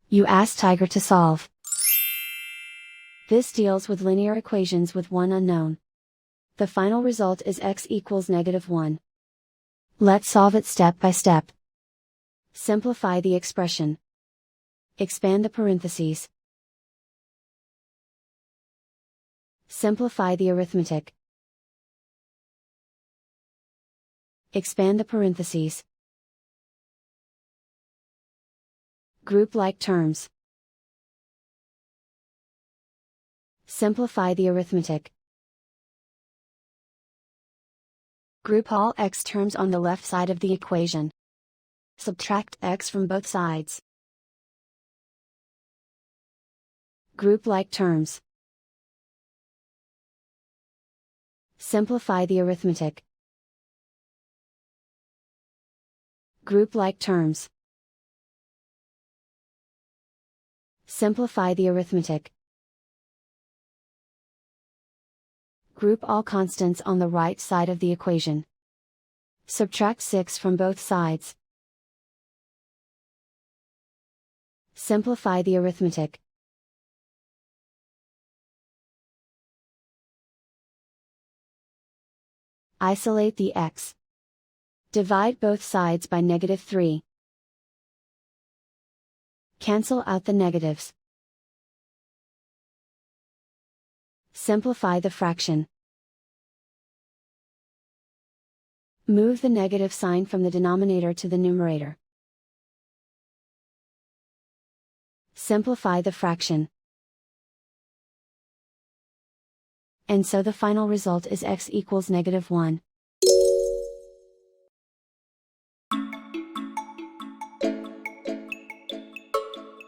You ask Tiger to solve. This deals with linear equations with one unknown. The final result is x equals -1. Let's solve it step by step. Simplify the expression. Expand the parentheses. Simplify the arithmetic. Expand the parentheses. Group like terms. Simplify the arithmetic. Group all x terms on the left side of the equation. Subtract x from both sides. Group like terms. Simplify the arithmetic. Group like terms. Simplify the arithmetic. Group all constants on the right side of the equation. Subtract 6 from both sides. Simplify the arithmetic. Isolate the x. Divide both sides by -3. Cancel out the negatives. Simplify the fraction. Move the negative sign from the denominator to the numerator. Simplify the fraction. And so the final result is x equals -1.